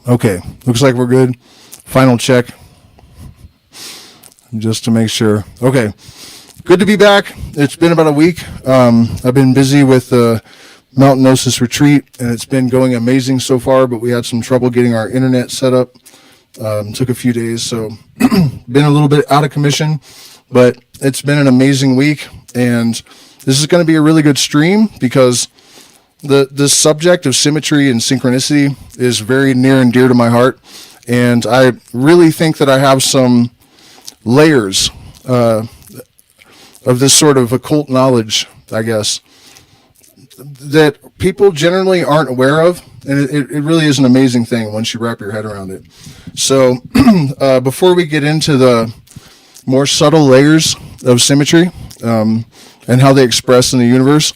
Okay, looks like we're good. Final check, just to make sure. Okay, good to be back. It's been about a week. I've been busy with the Gnosis retreat, and it's been going amazing so far, but we had some trouble getting our internet set up. Took a few days, so been a little bit out of commission, but it's been an amazing week, and this is going to be a really good stream because the subject of symmetry and synchronicity is very near and dear to my heart, and I really think that I have some layers of this sort of occult knowledge, I guess, that people generally aren't aware of, and it really is an amazing thing once you wrap your head around it. So before we get into the more subtle layers of symmetry and how they express in the universe,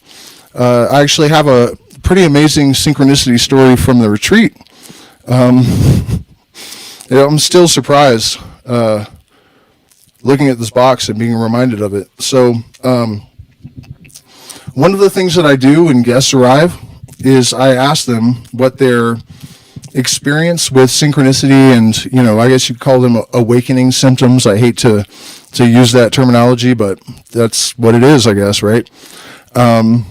I actually have a pretty amazing synchronicity story from the retreat. I'm still surprised looking at this box and being reminded of it. So one of the things that I do when guests arrive is I ask them what their experience with synchronicity and, I guess you'd call them awakening symptoms. I hate to use that terminology, but that's what it is, I guess, right? And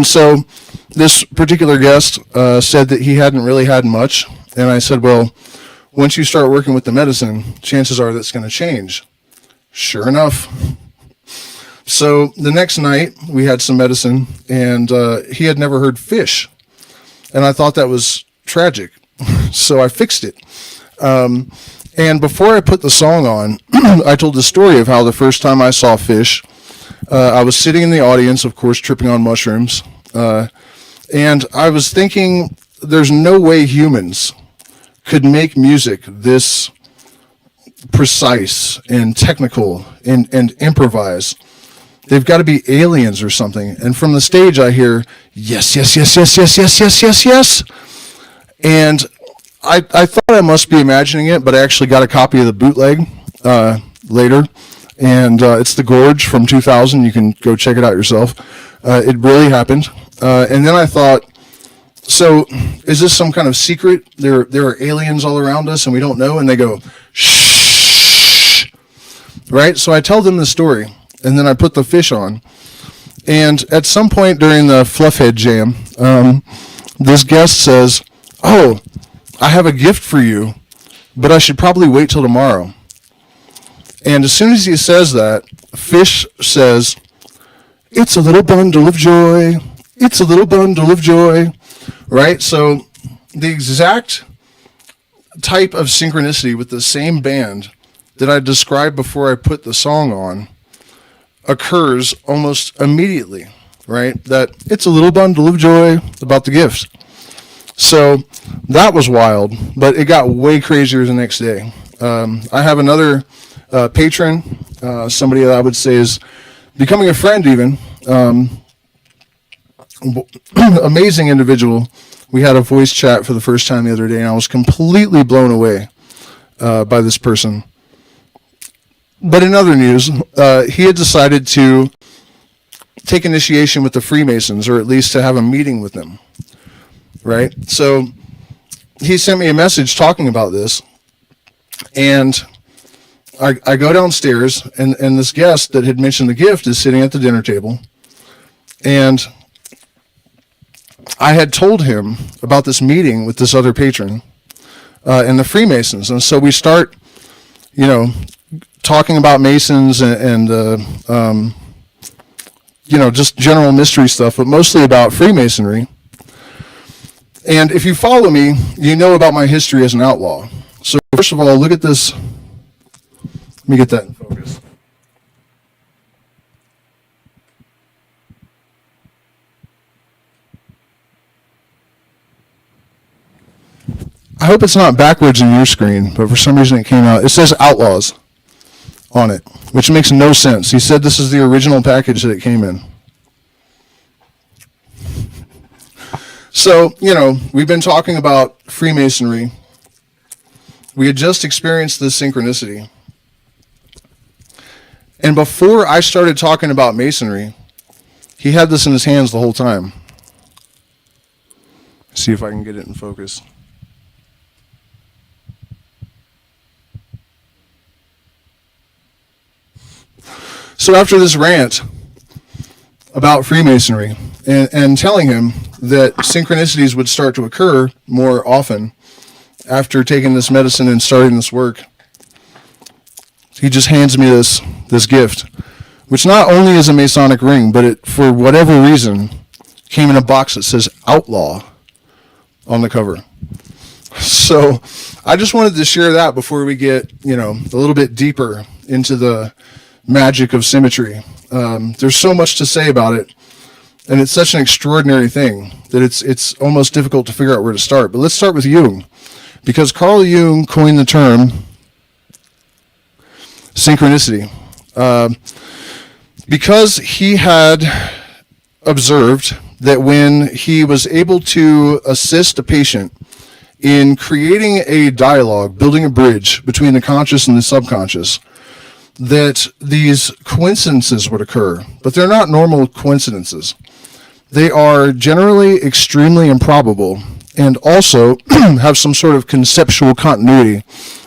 so this particular guest said that he hadn't really had much. And I said, well, once you start working with the medicine, chances are that's going to change. Sure enough. So the next night we had some medicine, and he had never heard fish. And I thought that was tragic. So I fixed it. And before I put the song on, I told the story of how the first time I saw fish, I was sitting in the audience, of course, tripping on mushrooms. And I was thinking, there's no way humans could make music this precise and technical and improvise. They've got to be aliens or something. And from the stage, I hear, yes, yes, yes, yes, yes, yes, yes, yes, yes. And I thought I must be imagining it, but I actually got a copy of the bootleg later. And it's The Gorge from 2000. You can go check it out yourself. It really happened. And then I thought, so is this some kind of secret? There are aliens all around us and we don't know? And they go, shh, right? So I tell them the story. And then I put the fish on. And at some point during the Fluffhead Jam, this guest says, oh, I have a gift for you, but I should probably wait till tomorrow. And as soon as he says that, Fish says, it's a little bundle of joy. It's a little bundle of joy. Right? So the exact type of synchronicity with the same band that I described before I put the song on occurs almost immediately, right? That it's a little bundle of joy about the gift. So that was wild, but it got way crazier the next day. I have another patron, somebody that I would say is becoming a friend even, amazing individual. We had a voice chat for the first time the other day, and I was completely blown away by this person. But in other news, he had decided to take initiation with the Freemasons, or at least to have a meeting with them, right? So he sent me a message talking about this, and I go downstairs, and this guest that had mentioned the gift is sitting at the dinner table, and I had told him about this meeting with this other patron and the Freemasons, and so we start, talking about Masons and just general mystery stuff, but mostly about Freemasonry. And if you follow me, you know about my history as an outlaw. So first of all, look at this. Let me get that in focus. I hope it's not backwards in your screen, but for some reason it came out. It says Outlaws on it, which makes no sense. He said this is the original package that it came in. So, we've been talking about Freemasonry. We had just experienced this synchronicity. And before I started talking about Masonry, he had this in his hands the whole time. See if I can get it in focus. So after this rant about Freemasonry and telling him that synchronicities would start to occur more often after taking this medicine and starting this work, he just hands me this gift, which not only is a Masonic ring, but it, for whatever reason, came in a box that says Outlaw on the cover. So I just wanted to share that before we get, a little bit deeper into the magic of symmetry. There's so much to say about it, and it's such an extraordinary thing that it's almost difficult to figure out where to start. But let's start with Jung, because Carl Jung coined the term synchronicity, because he had observed that when he was able to assist a patient in creating a dialogue, building a bridge between the conscious and the subconscious, that these coincidences would occur. But they're not normal coincidences. They are generally extremely improbable and also have some sort of conceptual continuity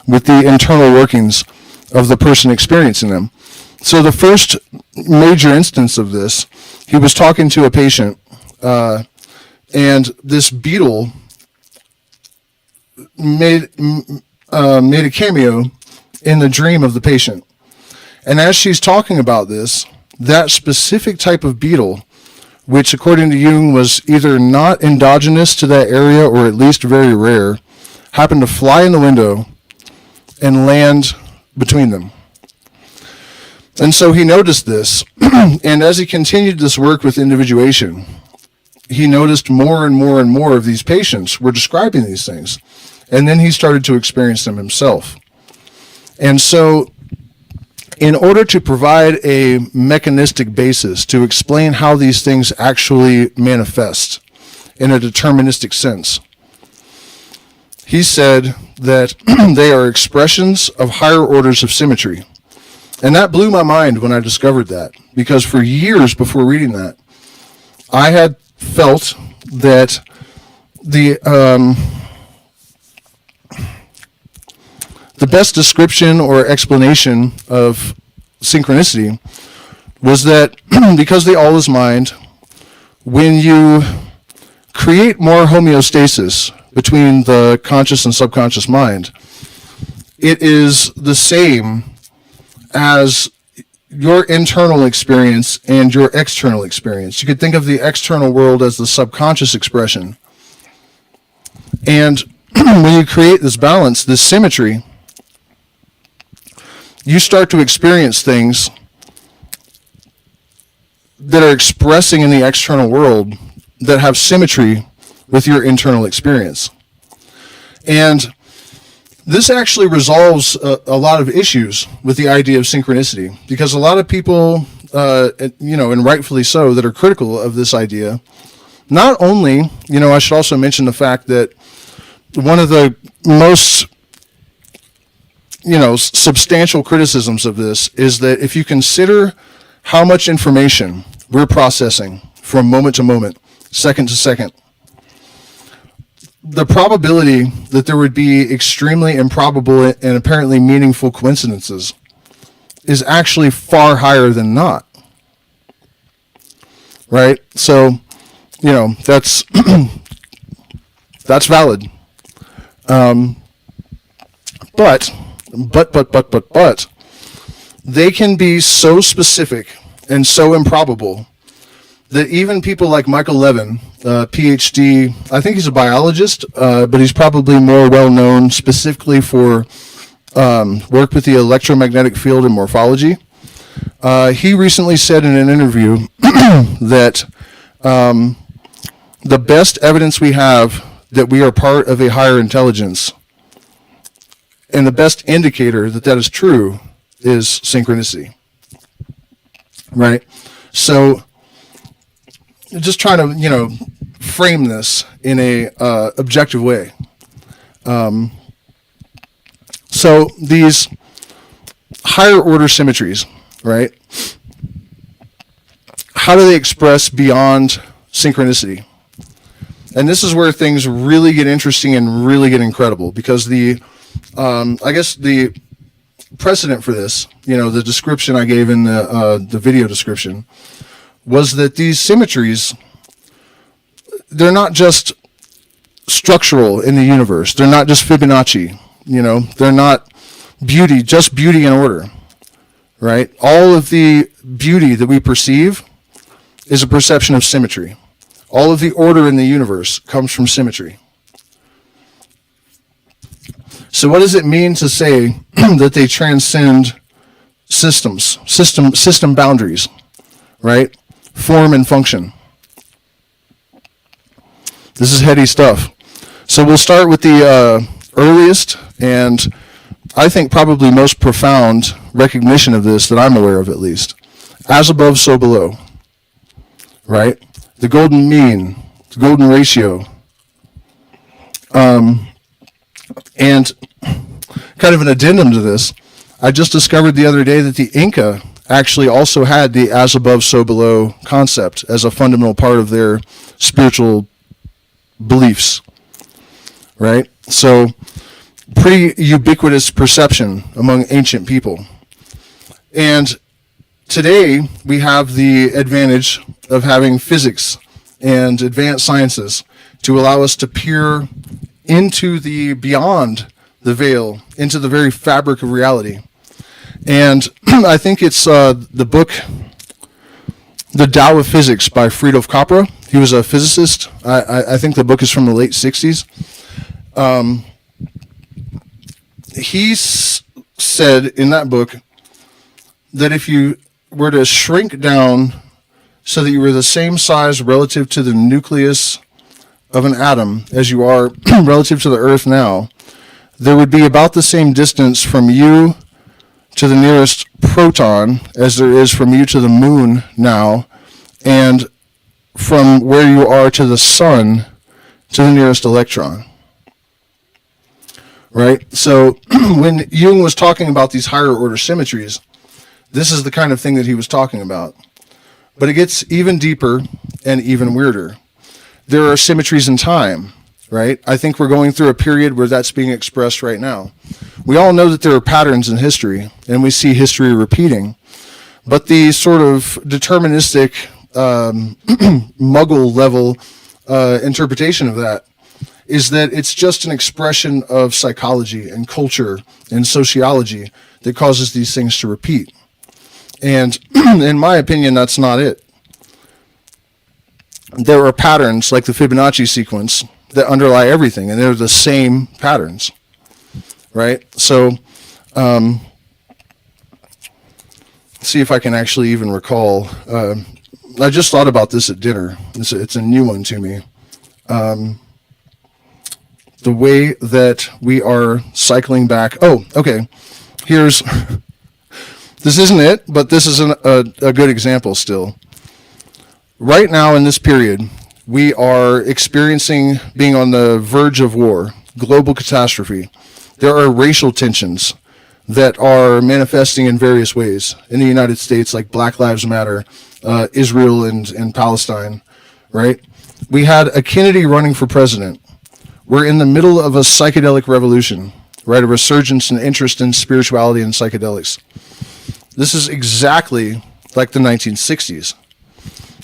with the internal workings of the person experiencing them. So the first major instance of this, he was talking to a patient, and this beetle made a cameo in the dream of the patient. And as she's talking about this, that specific type of beetle, which according to Jung was either not endogenous to that area or at least very rare, happened to fly in the window and land between them. And so he noticed this, and as he continued this work with individuation, he noticed more and more and more of these patients were describing these things. And then he started to experience them himself. And so in order to provide a mechanistic basis to explain how these things actually manifest in a deterministic sense, he said that they are expressions of higher orders of symmetry. And that blew my mind when I discovered that, because for years before reading that, I had felt that the best description or explanation of synchronicity was that because the all is mind, when you create more homeostasis between the conscious and subconscious mind, it is the same as your internal experience and your external experience. You could think of the external world as the subconscious expression. And when you create this balance, this symmetry, you start to experience things that are expressing in the external world that have symmetry with your internal experience. And this actually resolves a lot of issues with the idea of synchronicity, because a lot of people, and rightfully so, that are critical of this idea, not only, I should also mention the fact that one of the most, substantial criticisms of this is that if you consider how much information we're processing from moment to moment, second to second, the probability that there would be extremely improbable and apparently meaningful coincidences is actually far higher than not. Right? So, that's that's valid. But they can be so specific and so improbable that even people like Michael Levin, PhD, I think he's a biologist, but he's probably more well known specifically for work with the electromagnetic field and morphology. He recently said in an interview that the best evidence we have that we are part of a higher intelligence, and the best indicator that that is true, is synchronicity. Right? So, just trying to, frame this in a objective way. So these higher order symmetries, right? How do they express beyond synchronicity? And this is where things really get interesting and really get incredible, because the precedent for this, the description I gave in the video description, was that these symmetries, they're not just structural in the universe. They're not just Fibonacci. They're not just beauty and order, right? All of the beauty that we perceive is a perception of symmetry. All of the order in the universe comes from symmetry. So what does it mean to say that they transcend system boundaries, right? Form and function. This is heady stuff. So we'll start with the earliest and I think probably most profound recognition of this that I'm aware of, at least. As above, so below, right? The golden mean, the golden ratio. And kind of an addendum to this, I just discovered the other day that the Inca actually also had the as above, so below concept as a fundamental part of their spiritual beliefs, right? So pretty ubiquitous perception among ancient people. And today we have the advantage of having physics and advanced sciences to allow us to peer into the beyond the veil, into the very fabric of reality. And I think it's the book, The Tao of Physics by Friedrich Capra. He was a physicist. I think the book is from the late 60s. He said in that book that if you were to shrink down so that you were the same size relative to the nucleus of an atom as you are relative to the Earth now, there would be about the same distance from you to the nearest proton as there is from you to the moon now, and from where you are to the sun to the nearest electron. Right? So when Jung was talking about these higher order symmetries, this is the kind of thing that he was talking about. But it gets even deeper and even weirder. There are symmetries in time, right? I think we're going through a period where that's being expressed right now. We all know that there are patterns in history, and we see history repeating. But the sort of deterministic, muggle level interpretation of that is that it's just an expression of psychology and culture and sociology that causes these things to repeat. And in my opinion, that's not it. There are patterns like the Fibonacci sequence that underlie everything, and they're the same patterns, right? So, see if I can actually even recall. I just thought about this at dinner. It's a new one to me. The way that we are cycling back. Oh, okay. Here's, this isn't it, but this is a good example still. Right now in this period, we are experiencing being on the verge of war, global catastrophe. There are racial tensions that are manifesting in various ways in the United States, like Black Lives Matter, Israel and Palestine, right? We had a Kennedy running for president. We're in the middle of a psychedelic revolution, right? A resurgence in interest in spirituality and psychedelics. This is exactly like the 1960s.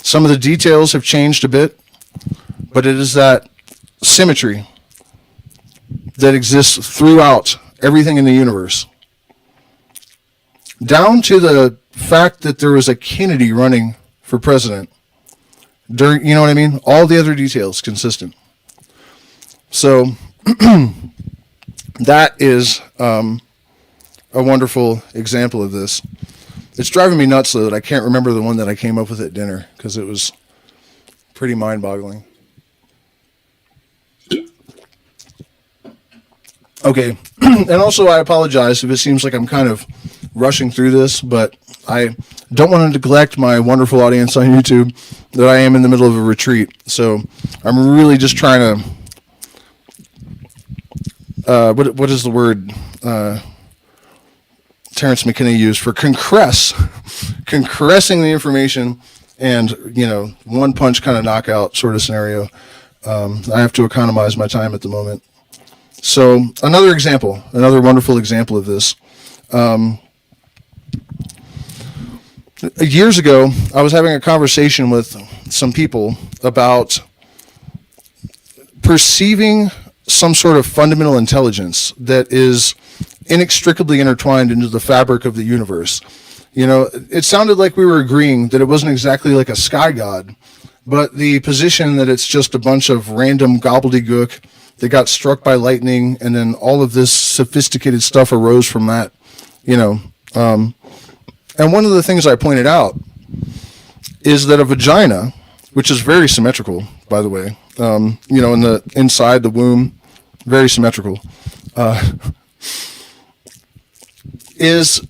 Some of the details have changed a bit, but it is that symmetry that exists throughout everything in the universe. Down to the fact that there was a Kennedy running for president. You know what I mean? All the other details consistent. So that is a wonderful example of this. It's driving me nuts, though, that I can't remember the one that I came up with at dinner, because it was pretty mind-boggling. Okay, and also I apologize if it seems like I'm kind of rushing through this, but I don't want to neglect my wonderful audience on YouTube that I am in the middle of a retreat. So I'm really just trying to, what is the word Terrence McKenna used for compressing the information and, one punch kind of knockout sort of scenario. I have to economize my time at the moment. So another wonderful example of this. Years ago, I was having a conversation with some people about perceiving some sort of fundamental intelligence that is inextricably intertwined into the fabric of the universe. You know, it sounded like we were agreeing that it wasn't exactly like a sky god, but the position that it's just a bunch of random gobbledygook that got struck by lightning, and then all of this sophisticated stuff arose from that, you know. And one of the things I pointed out is that a vagina, which is very symmetrical, by the way, you know, in the inside the womb, very symmetrical, is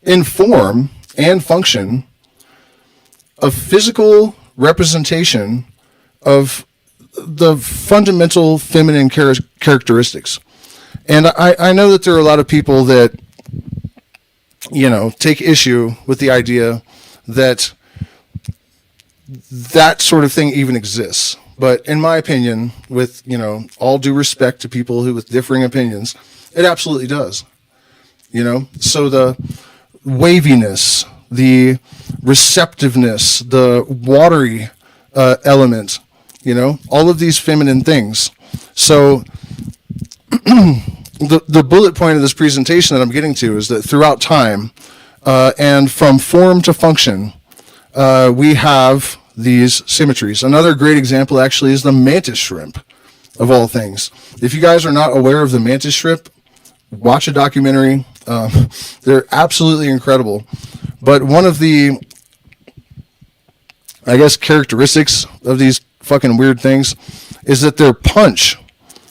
in form and function a physical representation of the fundamental feminine characteristics. And I know that there are a lot of people that, you know, take issue with the idea that that sort of thing even exists. But in my opinion, with, you know, all due respect to people who with differing opinions, it absolutely does. You know, so the waviness, the receptiveness, the watery element, you know, all of these feminine things. So the bullet point of this presentation that I'm getting to is that throughout time and from form to function, we have these symmetries. Another great example actually is the mantis shrimp, of all things. If you guys are not aware of the mantis shrimp, watch a documentary. They're absolutely incredible. But one of the, I guess, characteristics of these fucking weird things is that their punch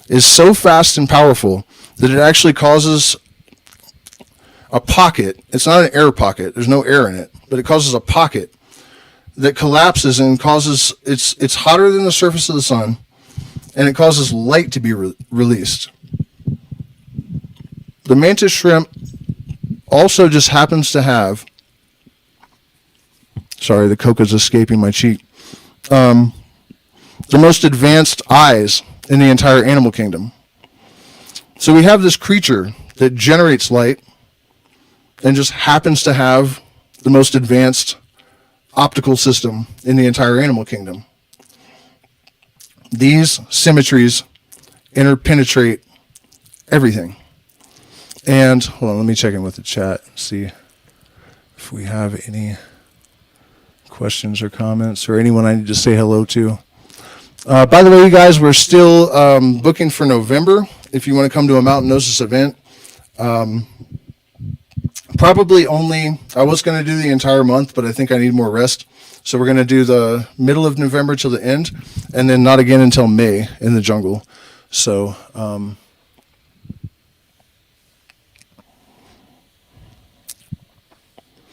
is so fast and powerful that it actually causes a pocket. It's not an air pocket. There's no air in it, but it causes a pocket that collapses and causes, it's hotter than the surface of the sun, and it causes light to be released. The mantis shrimp also just happens to have, sorry, the coca's escaping my cheek, the most advanced eyes in the entire animal kingdom. So we have this creature that generates light and just happens to have the most advanced optical system in the entire animal kingdom. These symmetries interpenetrate everything. And hold on, let me check in with the chat, see if we have any questions or comments or anyone I need to say hello to. By the way, you guys, we're still booking for November. If you want to come to a Mountain Gnosis event, probably only, I was going to do the entire month, but I think I need more rest. So we're going to do the middle of November till the end, and then not again until May in the jungle. So,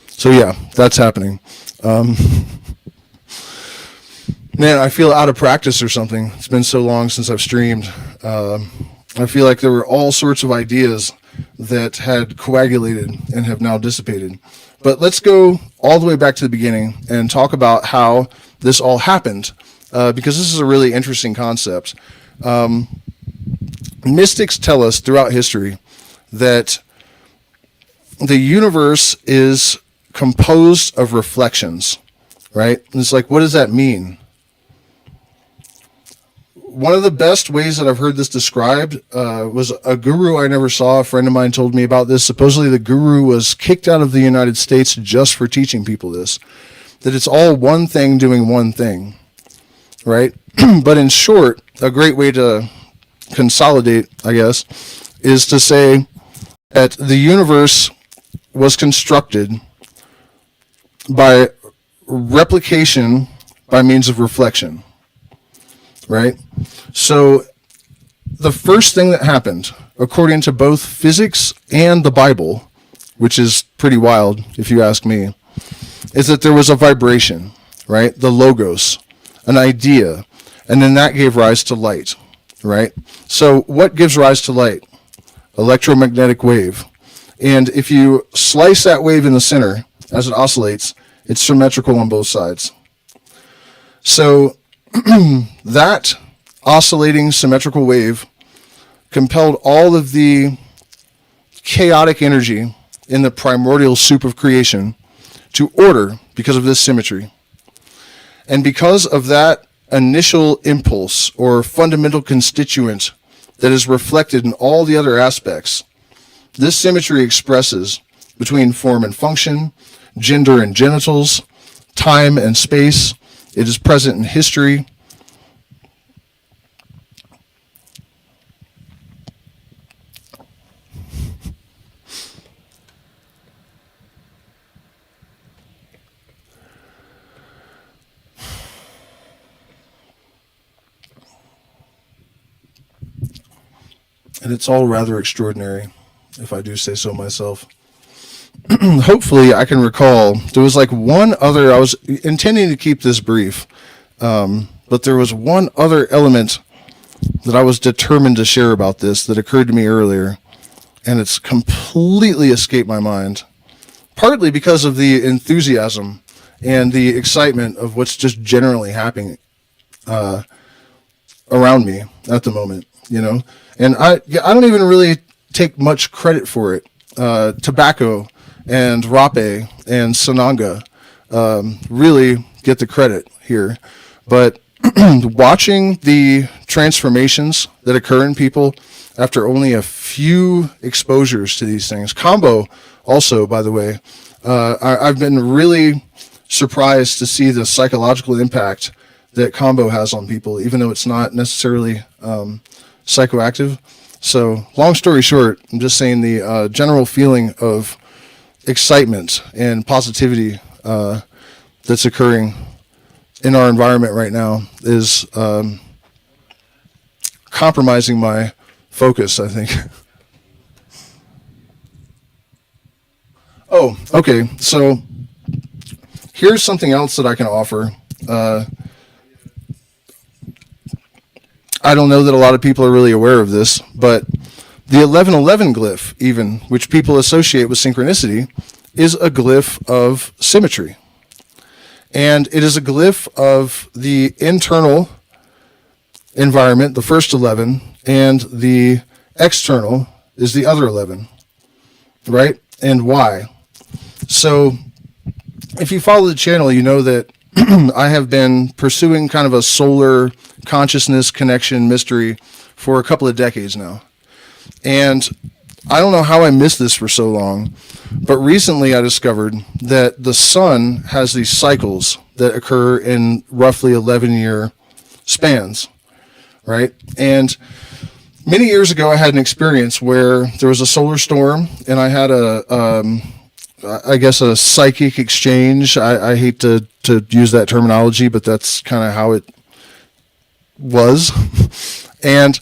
so yeah, that's happening. Man, I feel out of practice or something. It's been so long since I've streamed. I feel like there were all sorts of ideas that had coagulated and have now dissipated. But let's go all the way back to the beginning and talk about how this all happened, because this is a really interesting concept. Mystics tell us throughout history that the universe is composed of reflections, right? And it's like, what does that mean? One of the best ways that I've heard this described was a guru I never saw. A friend of mine told me about this. Supposedly the guru was kicked out of the United States just for teaching people this, that it's all one thing doing one thing, right? But in short, a great way to consolidate, I guess, is to say that the universe was constructed by replication by means of reflection. Right? So the first thing that happened, according to both physics and the Bible, which is pretty wild if you ask me, is that there was a vibration, right? The logos, an idea, and then that gave rise to light, right? So what gives rise to light? Electromagnetic wave. And if you slice that wave in the center as it oscillates, it's symmetrical on both sides. So that oscillating symmetrical wave compelled all of the chaotic energy in the primordial soup of creation to order because of this symmetry. And because of that initial impulse or fundamental constituent that is reflected in all the other aspects, this symmetry expresses between form and function, gender and genitals, time and space. It is present in history. And it's all rather extraordinary, if I do say so myself. Hopefully I can recall, there was like one other, I was intending to keep this brief, but there was one other element that I was determined to share about this that occurred to me earlier, and it's completely escaped my mind, partly because of the enthusiasm and the excitement of what's just generally happening around me at the moment, you know? And I don't even really take much credit for it. Tobacco and Rape and Sananga really get the credit here. But watching the transformations that occur in people after only a few exposures to these things, combo also, by the way, I've been really surprised to see the psychological impact that combo has on people, even though it's not necessarily psychoactive. So long story short, I'm just saying the general feeling of excitement and positivity that's occurring in our environment right now is compromising my focus, I think. Oh, okay. So here's something else that I can offer. I don't know that a lot of people are really aware of this, but the 1111 glyph, even, which people associate with synchronicity, is a glyph of symmetry. And it is a glyph of the internal environment, the first 11, and the external is the other 11, right? And why? So if you follow the channel, you know that I have been pursuing kind of a solar consciousness connection mystery for a couple of decades now. And I don't know how I missed this for so long, but recently I discovered that the sun has these cycles that occur in roughly 11-year spans, right? And many years ago I had an experience where there was a solar storm and I had I guess a psychic exchange. I hate to use that terminology, but that's kind of how it was. And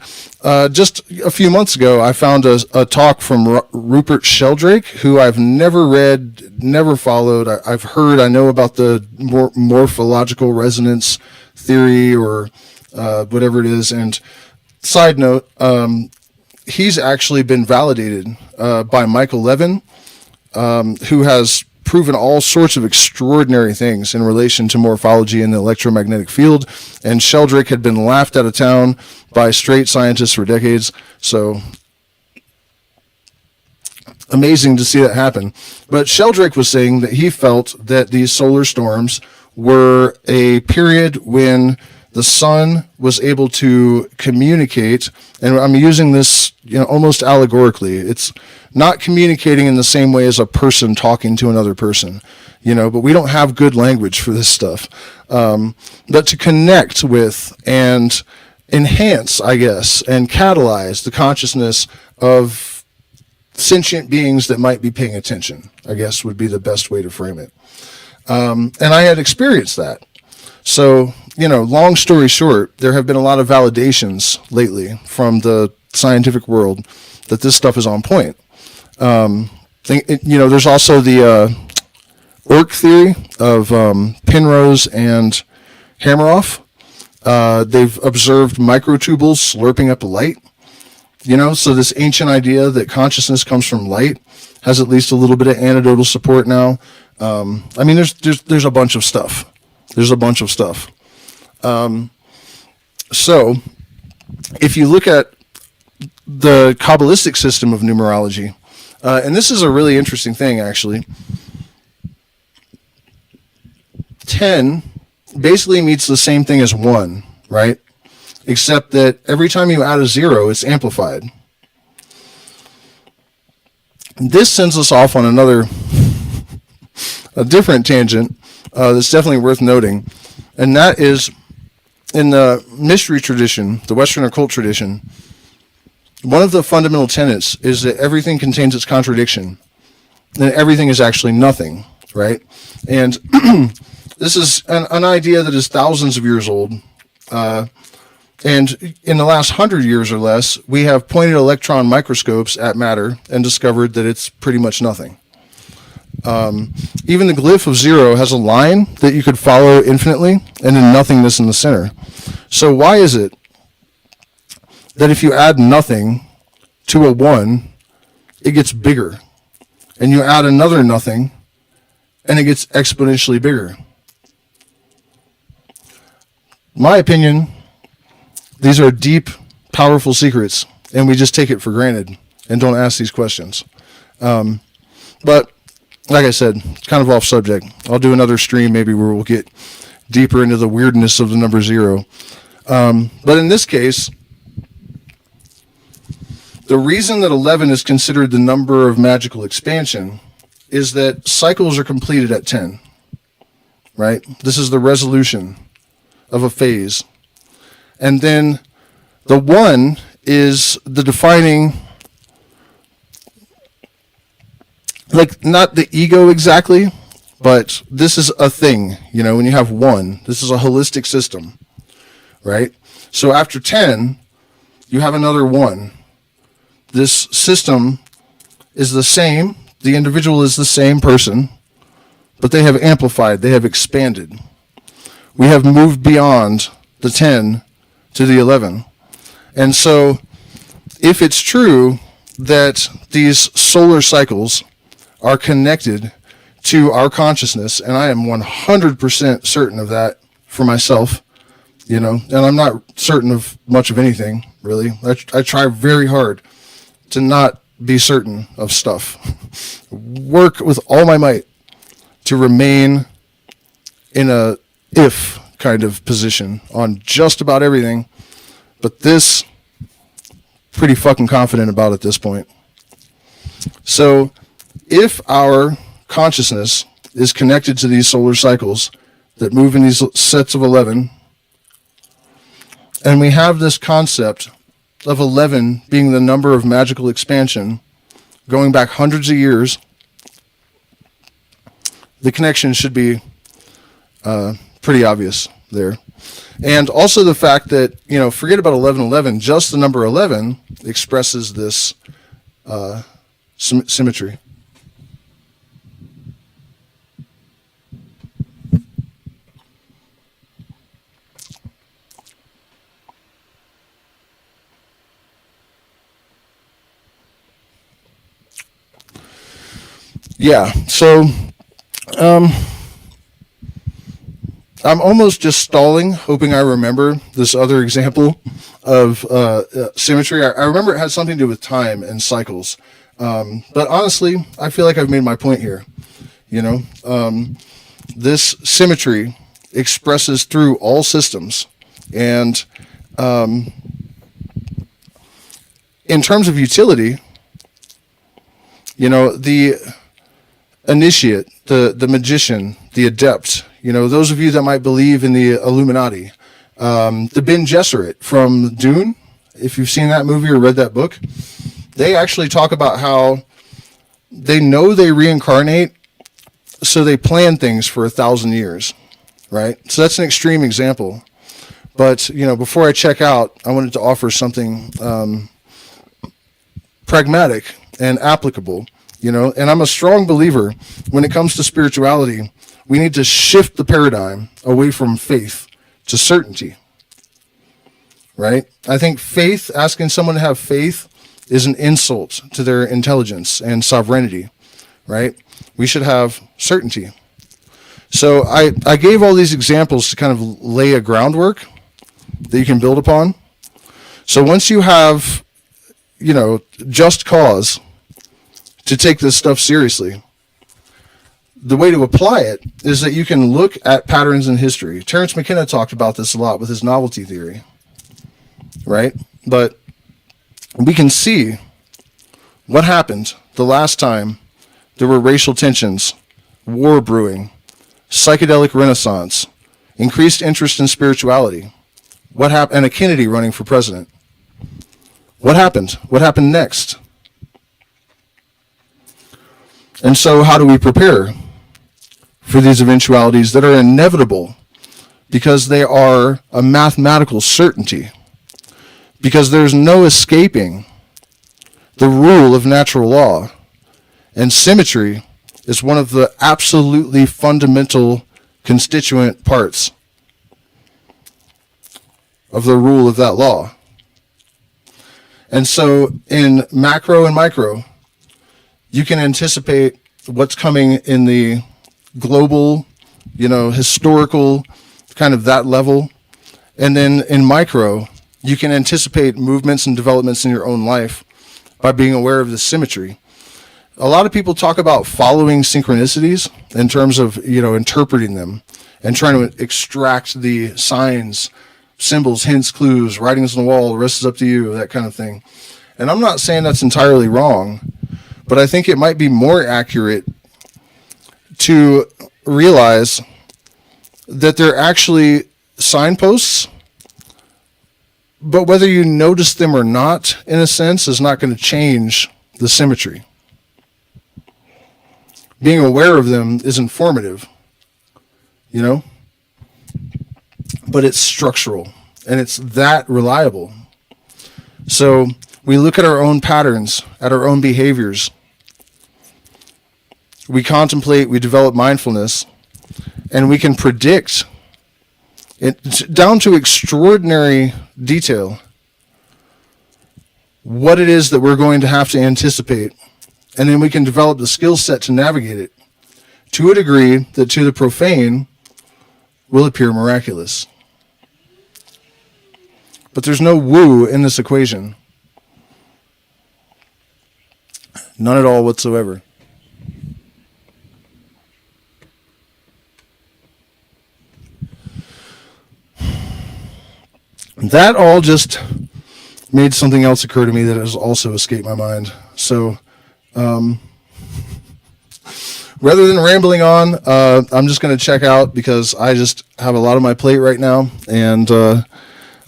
just a few months ago, I found a talk from Rupert Sheldrake, who I've never read, never followed. I've heard, I know about the morphological resonance theory or whatever it is. And side note, he's actually been validated by Michael Levin, who has proven all sorts of extraordinary things in relation to morphology in the electromagnetic field, and Sheldrake had been laughed out of town by straight scientists for decades, so amazing to see that happen. But Sheldrake was saying that he felt that these solar storms were a period when the sun was able to communicate, and I'm using this, almost allegorically. It's not communicating in the same way as a person talking to another person, but we don't have good language for this stuff. But to connect with and enhance, I guess, and catalyze the consciousness of sentient beings that might be paying attention, I guess would be the best way to frame it. And I had experienced that. So, long story short, there have been a lot of validations lately from the scientific world that this stuff is on point. There's also the Orc theory of Penrose and Hameroff. They've observed microtubules slurping up light. So this ancient idea that consciousness comes from light has at least a little bit of anecdotal support now. There's a bunch of stuff. So if you look at the Kabbalistic system of numerology, And this is a really interesting thing, actually. 10 basically means the same thing as 1, right? Except that every time you add a 0, it's amplified. This sends us off on a different tangent that's definitely worth noting, and that is in the mystery tradition, the Western occult tradition, one of the fundamental tenets is that everything contains its contradiction, and everything is actually nothing, right? And this is an idea that is thousands of years old, and in the last 100 years or less, we have pointed electron microscopes at matter and discovered that it's pretty much nothing. Even the glyph of 0 has a line that you could follow infinitely, and then nothingness in the center. So why is it that if you add nothing to a 1, it gets bigger, and you add another nothing, and it gets exponentially bigger? My opinion, these are deep, powerful secrets, and we just take it for granted and don't ask these questions. But like I said, it's kind of off subject. I'll do another stream maybe where we'll get deeper into the weirdness of the number 0. But in this case, the reason that 11 is considered the number of magical expansion is that cycles are completed at 10, right? This is the resolution of a phase. And then the 1 is the defining, like, not the ego exactly, but this is a thing, when you have 1, this is a holistic system, right? So after 10, you have another 1. This system is the same, the individual is the same person, but they have amplified, they have expanded. We have moved beyond the 10 to the 11. And so if it's true that these solar cycles are connected to our consciousness, and I am 100% certain of that for myself, and I'm not certain of much of anything, really. I try very hard to not be certain of stuff. Work with all my might to remain in a if kind of position on just about everything, but this, pretty fucking confident about at this point. So if our consciousness is connected to these solar cycles that move in these sets of 11, and we have this concept of 11 being the number of magical expansion going back hundreds of years, the connection should be pretty obvious there. And also the fact that, forget about 1111, just the number 11 expresses this symmetry. Yeah, so I'm almost just stalling, hoping I remember this other example of symmetry. I remember it had something to do with time and cycles. But honestly, I feel like I've made my point here. This symmetry expresses through all systems. And in terms of utility, the initiate, the magician, the adept, those of you that might believe in the Illuminati, the Bene Gesserit from Dune, if you've seen that movie or read that book, they actually talk about how they know they reincarnate, so they plan things for 1,000 years, right? So that's an extreme example. But, before I check out, I wanted to offer something pragmatic and applicable. And I'm a strong believer when it comes to spirituality, we need to shift the paradigm away from faith to certainty, right? I think faith, asking someone to have faith, is an insult to their intelligence and sovereignty, right? We should have certainty. So I gave all these examples to kind of lay a groundwork that you can build upon. So once you have, just cause to take this stuff seriously. The way to apply it is that you can look at patterns in history. Terence McKenna talked about this a lot with his novelty theory, right? But we can see what happened the last time there were racial tensions, war brewing, psychedelic renaissance, increased interest in spirituality. What happened? And a Kennedy running for president. What happened? What happened next? And so how do we prepare for these eventualities that are inevitable because they are a mathematical certainty? Because there's no escaping the rule of natural law. And symmetry is one of the absolutely fundamental constituent parts of the rule of that law. And so in macro and micro, you can anticipate what's coming in the global, historical, kind of that level. And then in micro, you can anticipate movements and developments in your own life by being aware of the symmetry. A lot of people talk about following synchronicities in terms of, interpreting them and trying to extract the signs, symbols, hints, clues, writings on the wall, the rest is up to you, that kind of thing. And I'm not saying that's entirely wrong, but I think it might be more accurate to realize that they're actually signposts, but whether you notice them or not, in a sense, is not going to change the symmetry. Being aware of them is informative, but it's structural, and it's that reliable. So we look at our own patterns, at our own behaviors. We contemplate, we develop mindfulness, and we can predict it down to extraordinary detail what it is that we're going to have to anticipate. And then we can develop the skill set to navigate it to a degree that to the profane will appear miraculous. But there's no woo in this equation. None at all whatsoever. That all just made something else occur to me that has also escaped my mind. So, rather than rambling on, I'm just going to check out because I just have a lot on my plate right now. And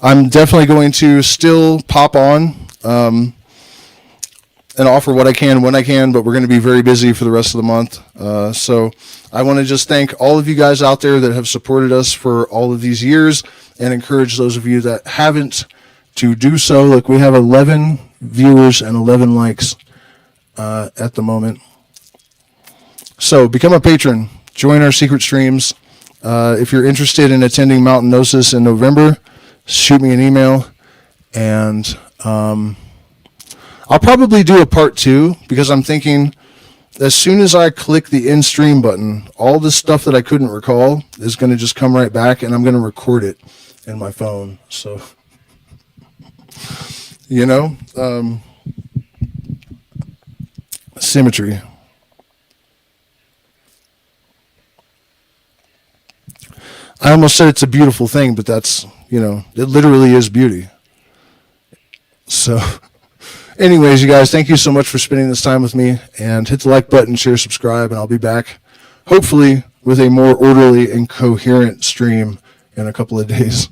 I'm definitely going to still pop on and offer what I can when I can, but we're going to be very busy for the rest of the month. So I want to just thank all of you guys out there that have supported us for all of these years and encourage those of you that haven't to do so. Like, we have 11 viewers and 11 likes at the moment. So become a patron, join our secret streams. If you're interested in attending Mountain Gnosis in November, shoot me an email, and I'll probably do a part 2 because I'm thinking as soon as I click the end stream button, all the stuff that I couldn't recall is going to just come right back, and I'm going to record it in my phone. So, symmetry. I almost said it's a beautiful thing, but that's, it literally is beauty. So, anyways, you guys, thank you so much for spending this time with me, and hit the like button, share, subscribe, and I'll be back, hopefully, with a more orderly and coherent stream in a couple of days.